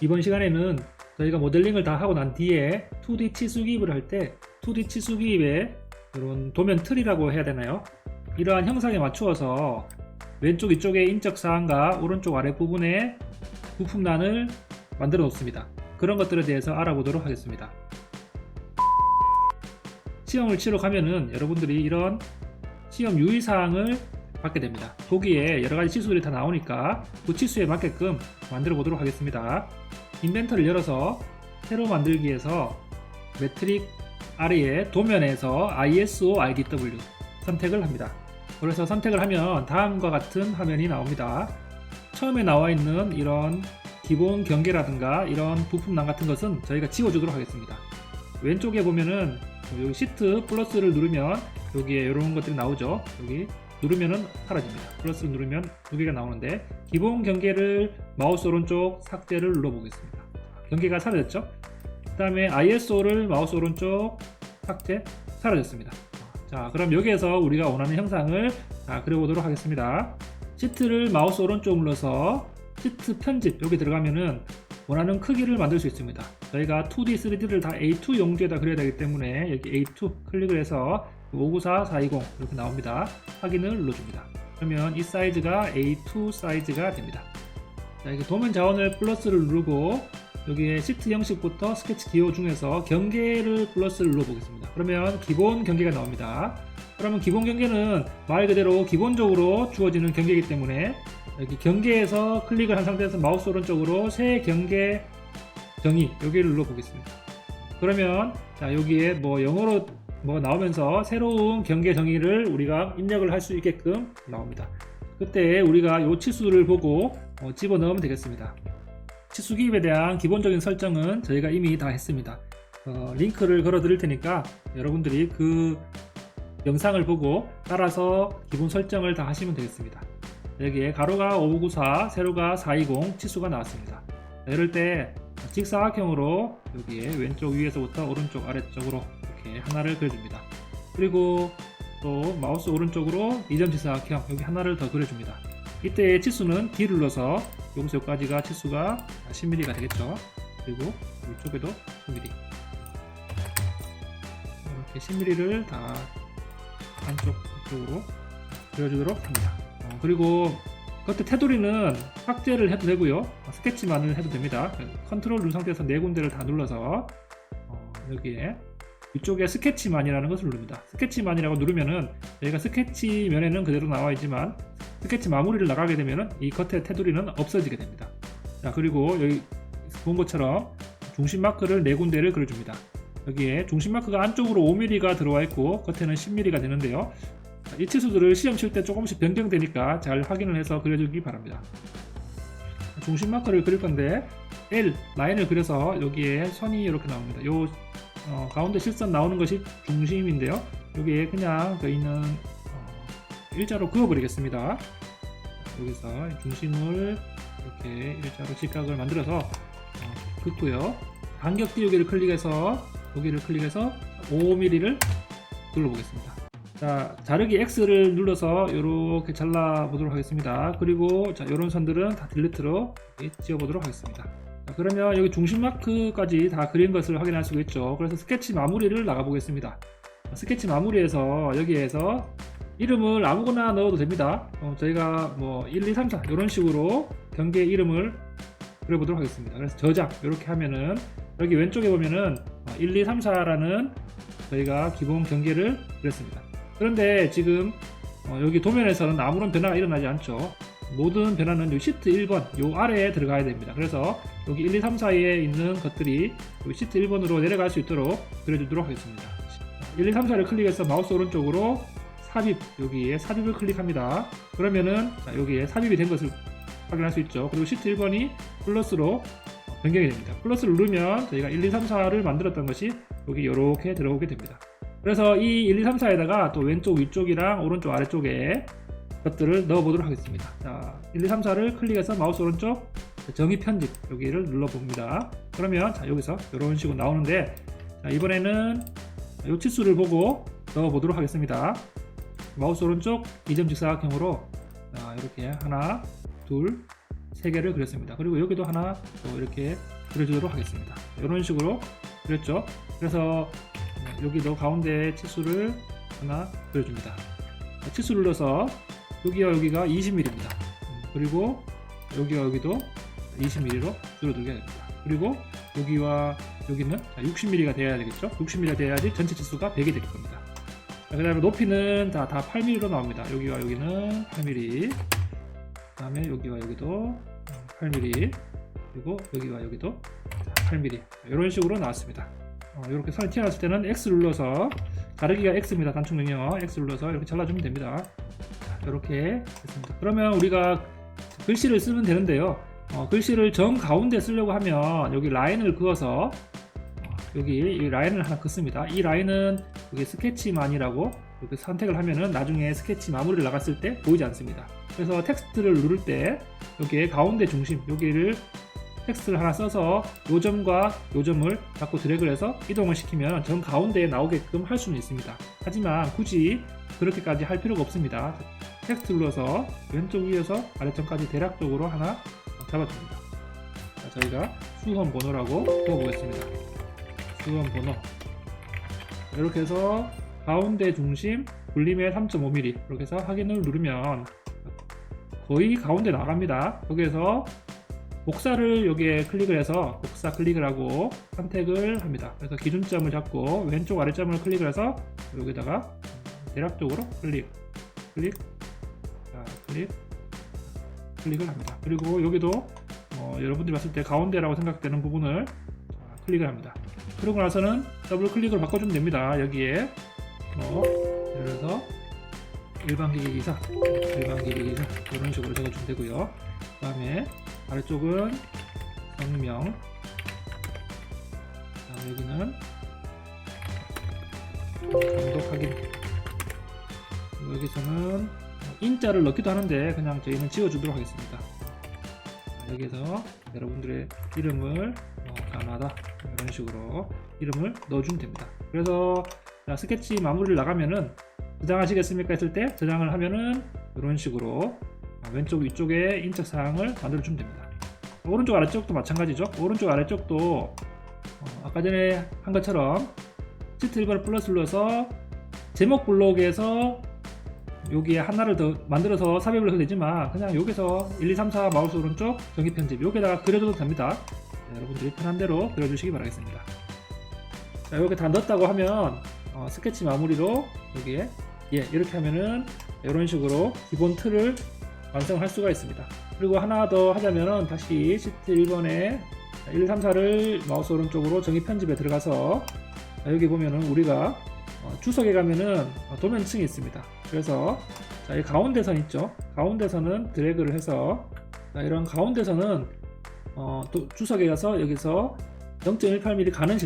이번 시간에는 저희가 모델링을 다 하고 난 뒤에 2D 치수 기입을 할 때 2D 치수 기입에 이런 도면 틀이라고 해야 되나요? 이러한 형상에 맞추어서 왼쪽 이쪽의 인적 사항과 오른쪽 아랫부분에 부품란을 만들어 놓습니다. 그런 것들에 대해서 알아보도록 하겠습니다. 시험을 치러 가면은 여러분들이 이런 시험 유의사항을 받게 됩니다. 보기에 여러가지 치수들이 다 나오니까 그 치수에 맞게끔 만들어 보도록 하겠습니다. 인벤터를 열어서 새로 만들기에서 매트릭 아래에 도면에서 ISO IDW 선택을 합니다. 그래서 선택을 하면 다음과 같은 화면이 나옵니다. 처음에 나와 있는 이런 기본 경계라든가 이런 부품란 같은 것은 저희가 지워주도록 하겠습니다. 왼쪽에 보면은 여기 시트 플러스를 누르면 여기에 이런 것들이 나오죠. 여기 누르면은 사라집니다. 플러스를 누르면 두 개가 나오는데 기본 경계를 마우스 오른쪽 삭제를 눌러보겠습니다. 경계가 사라졌죠. 그 다음에 ISO를 마우스 오른쪽 삭제 사라졌습니다. 자, 그럼 여기에서 우리가 원하는 형상을 그려보도록 하겠습니다. 시트를 마우스 오른쪽 눌러서 시트 편집 여기 들어가면은 원하는 크기를 만들 수 있습니다. 저희가 2D, 3D를 다 A2 용지에다 그려야 되기 때문에 여기 A2 클릭을 해서 594, 420 이렇게 나옵니다. 확인을 눌러줍니다. 그러면 이 사이즈가 A2 사이즈가 됩니다. 자, 이렇게 도면 자원을 플러스를 누르고 여기에 시트 형식부터 스케치 기호 중에서 경계를 플러스를 눌러보겠습니다. 그러면 기본 경계가 나옵니다. 그러면 기본 경계는 말 그대로 기본적으로 주어지는 경계이기 때문에 여기 경계에서 클릭을 한 상태에서 마우스 오른쪽으로 새 경계 정의 여기를 눌러보겠습니다. 그러면 자, 여기에 영어로 나오면서 새로운 경계 정의를 우리가 입력을 할 수 있게끔 나옵니다. 그때 우리가 이 치수를 보고 집어넣으면 되겠습니다. 치수 기입에 대한 기본적인 설정은 저희가 이미 다 했습니다. 링크를 걸어 드릴 테니까 여러분들이 그 영상을 보고 따라서 기본 설정을 다 하시면 되겠습니다. 여기에 가로가 5594, 세로가 420 치수가 나왔습니다. 이럴 때 직사각형으로 여기에 왼쪽 위에서부터 오른쪽 아래쪽으로 이렇게 하나를 그려줍니다. 그리고 또 마우스 오른쪽으로 2점 직사각형 여기 하나를 더 그려줍니다. 이때 치수는 D를 눌러서 여기서 여기까지가 치수가 10mm가 되겠죠. 그리고 이쪽에도 10mm 이렇게 10mm를 다 한쪽 쪽으로 그려주도록 합니다. 그리고 겉에 테두리는 삭제를 해도 되고요. 스케치만을 해도 됩니다. 컨트롤 누른 상태에서 네 군데를 다 눌러서 여기에 이쪽에 스케치만이라는 것을 누릅니다. 스케치만이라고 누르면은 저희가 스케치면에는 그대로 나와 있지만 스케치 마무리를 나가게 되면은 이 겉에 테두리는 없어지게 됩니다. 자, 그리고 여기 본 것처럼 중심 마크를 네 군데를 그려줍니다. 여기에 중심 마크가 안쪽으로 5mm가 들어와 있고 겉에는 10mm가 되는데요. 이 치수들을 시험 칠 때 조금씩 변경되니까 잘 확인을 해서 그려주기 바랍니다. 중심 마크를 그릴 건데 L 라인을 그려서 여기에 선이 이렇게 나옵니다. 요 가운데 실선 나오는 것이 중심인데요. 여기에 그냥 있는 일자로 그어버리겠습니다. 여기서 중심을 이렇게 일자로 직각을 만들어서 긋고요. 간격 띄우기를 클릭해서 여기를 클릭해서 5mm를 눌러보겠습니다. 자, 자르기 X를 눌러서 이렇게 잘라 보도록 하겠습니다. 그리고 자, 이런 선들은 다 딜리트로 지워 보도록 하겠습니다. 자, 그러면 여기 중심 마크까지 다 그린 것을 확인할 수 있죠. 그래서 스케치 마무리를 나가 보겠습니다. 스케치 마무리에서 여기에서 이름을 아무거나 넣어도 됩니다. 저희가 1, 2, 3, 4 이런 식으로 경계 이름을 그려보도록 하겠습니다. 그래서 저장 이렇게 하면은 여기 왼쪽에 보면은 1, 2, 3, 4라는 저희가 기본 경계를 그렸습니다. 그런데 지금 여기 도면에서는 아무런 변화가 일어나지 않죠. 모든 변화는 이 시트 1번 요 아래에 들어가야 됩니다. 그래서 여기 1, 2, 3, 4에 있는 것들이 여기 시트 1번으로 내려갈 수 있도록 그려주도록 하겠습니다. 1, 2, 3, 4를 클릭해서 마우스 오른쪽으로 삽입 여기에 삽입을 클릭합니다. 그러면은 여기에 삽입이 된 것을 확인할 수 있죠. 그리고 시트 1번이 플러스로 변경이 됩니다. 플러스를 누르면 저희가 1, 2, 3, 4를 만들었던 것이 여기 이렇게 들어오게 됩니다. 그래서 이 1, 2, 3, 4에다가 또 왼쪽 위쪽이랑 오른쪽 아래쪽에 것들을 넣어 보도록 하겠습니다. 자, 1, 2, 3, 4를 클릭해서 마우스 오른쪽 정의 편집 여기를 눌러 봅니다. 그러면 자, 여기서 이런 식으로 나오는데 자, 이번에는 이 치수를 보고 넣어 보도록 하겠습니다. 마우스 오른쪽 2점 직사각형으로 자, 이렇게 하나, 둘, 3개를 그렸습니다. 그리고 여기도 하나 또 이렇게 그려주도록 하겠습니다. 이런 식으로 그렸죠. 그래서 여기도 가운데 치수를 하나 그려줍니다. 치수 눌러서 여기와 여기가 20mm입니다. 그리고 여기와 여기도 20mm로 줄어들게 됩니다. 그리고 여기와 여기는 60mm가 돼야 되겠죠. 60mm가 돼야지 전체 치수가 100이 될 겁니다. 그 다음에 높이는 다 8mm로 나옵니다. 여기와 여기는 8mm, 그 다음에 여기와 여기도 8mm, 그리고 여기와 여기도 8mm, 이런 식으로 나왔습니다. 이렇게 선이 튀어나왔을 때는 X 눌러서, 가르기가 X입니다. 단축 명령어 X 눌러서 이렇게 잘라주면 됩니다. 이렇게 됐습니다. 그러면 우리가 글씨를 쓰면 되는데요. 글씨를 정 가운데 쓰려고 하면 여기 라인을 그어서 여기 이 라인을 하나 긋습니다. 이 라인은 여기 스케치만이라고 이렇게 선택을 하면은 나중에 스케치 마무리를 나갔을 때 보이지 않습니다. 그래서 텍스트를 누를 때 여기에 가운데 중심, 여기를 텍스트를 하나 써서 요 점과 요 점을 자꾸 드래그를 해서 이동을 시키면 정 가운데에 나오게끔 할 수는 있습니다. 하지만 굳이 그렇게까지 할 필요가 없습니다. 텍스트 눌러서 왼쪽 위에서 아래쪽까지 대략적으로 하나 잡아줍니다. 자, 저희가 수험 번호라고 적어보겠습니다. 수험 번호. 이렇게 해서 가운데 중심 굴림의 3.5mm 이렇게 해서 확인을 누르면 거의 가운데 나갑니다. 여기에서 복사를 여기에 클릭을 해서 복사 클릭을 하고 선택을 합니다. 그래서 기준점을 잡고 왼쪽 아래점을 클릭을 해서 여기다가 대략적으로 클릭 클릭을 합니다. 그리고 여기도 여러분들이 봤을 때 가운데라고 생각되는 부분을 클릭을 합니다. 그러고 나서는 더블 클릭을 바꿔주면 됩니다. 여기에 예를 들어서 일반 기기기사 이런 식으로 적어주면 되고요. 그 다음에 아래쪽은 성명, 그 다음에 여기는 감독 확인, 여기서는 인자를 넣기도 하는데 그냥 저희는 지워주도록 하겠습니다. 여기서 여러분들의 이름을 가나다 이런 식으로 이름을 넣어주면 됩니다. 그래서 스케치 마무리를 나가면은 저장하시겠습니까 했을 때 저장을 하면은 이런 식으로 왼쪽 위쪽에 인적 사항을 만들어 주면 됩니다. 오른쪽 아래쪽도 마찬가지죠. 오른쪽 아래쪽도 아까 전에 한 것처럼 Shift 1번을 플러스 눌러서 제목 블록에서 여기에 하나를 더 만들어서 삽입을 해도 되지만 그냥 여기서 1, 2, 3, 4 마우스 오른쪽 정의 편집 여기다가 그려줘도 됩니다. 여러분들이 편한 대로 그려주시기 바라겠습니다. 자, 이렇게 다 넣었다고 하면 스케치 마무리로 여기에 이렇게 하면은 이런 식으로 기본 틀을 완성할 수가 있습니다. 그리고 하나 더 하자면은 다시 Shift 1번에 1, 3, 4를 마우스 오른쪽으로 정의 편집에 들어가서 여기 보면은 우리가 주석에 가면은 도면층이 있습니다. 그래서 이 가운데 선 있죠. 가운데 선은 드래그를 해서 이런 가운데 선은 또 주석에 가서 여기서 0.18mm 가는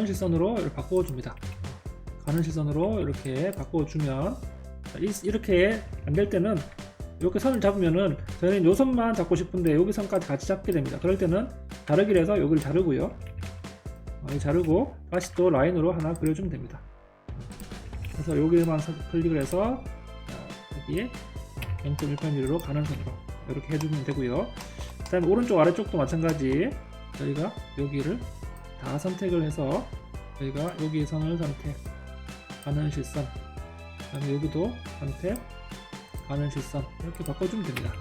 실선으로 이렇게 바꿔줍니다. 가는 실선으로 이렇게 바꿔주면 이렇게 안 될 때는 이렇게 선을 잡으면은 저는 요 선만 잡고 싶은데 여기 선까지 같이 잡게 됩니다. 그럴 때는 자르기를 해서 여기를 자르고요. 자르고 다시 또 라인으로 하나 그려주면 됩니다. 그래서 여기만 클릭을 해서 여기에 0.18mm로 가는 선으로 이렇게 해주면 되고요. 그 다음에 오른쪽 아래쪽도 마찬가지 저희가 여기를 다 선택을 해서 저희가 여기 선을 선택, 가는 실선, 그 다음에 여기도 선택, 가는 실선 이렇게 바꿔주면 됩니다.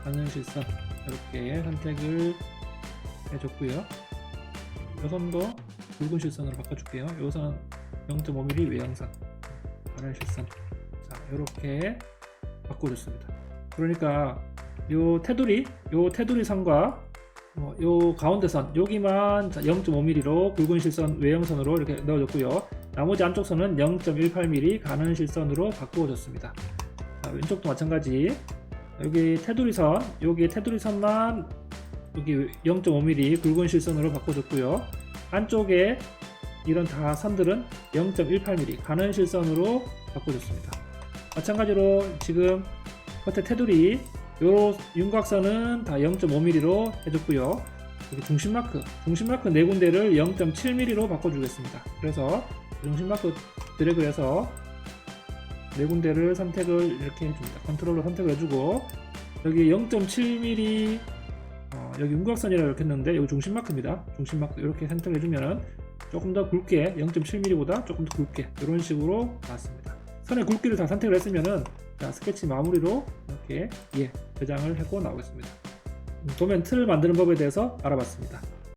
가는 실선 이렇게 선택을 해줬고요. 이 선도 굵은 실선으로 바꿔줄게요. 이 선 0.5mm 외형선, 가는 실선. 자, 이렇게 바꿔줬습니다. 그러니까 요 테두리 선과 요 가운데 선 여기만 0.5mm로 굵은 실선 외형선으로 이렇게 넣어줬고요. 나머지 안쪽 선은 0.18mm 가는 실선으로 바꾸어졌습니다. 자, 왼쪽도 마찬가지. 여기 테두리선만 여기 0.5mm 굵은 실선으로 바꿔줬고요. 안쪽에 이런 다 선들은 0.18mm 가는 실선으로 바꿔줬습니다. 마찬가지로 지금 겉에 테두리 요 윤곽선은 다 0.5mm로 해줬고요. 여기 중심 마크 네 군데를 0.7mm로 바꿔주겠습니다. 그래서 중심 마크 드래그를 해서 네 군데를 선택을 이렇게 해줍니다. 컨트롤로 선택을 해주고 여기 0.7mm 여기 윤곽선이라고 이렇게 했는데 여기 중심 마크입니다. 중심 마크 이렇게 선택을 해주면은 조금 더 굵게 0.7mm보다 조금 더 굵게 이런 식으로 나왔습니다. 선의 굵기를 다 선택을 했으면은 자, 스케치 마무리로 이렇게 저장을 하고 나오겠습니다. 도면 틀을 만드는 법에 대해서 알아봤습니다.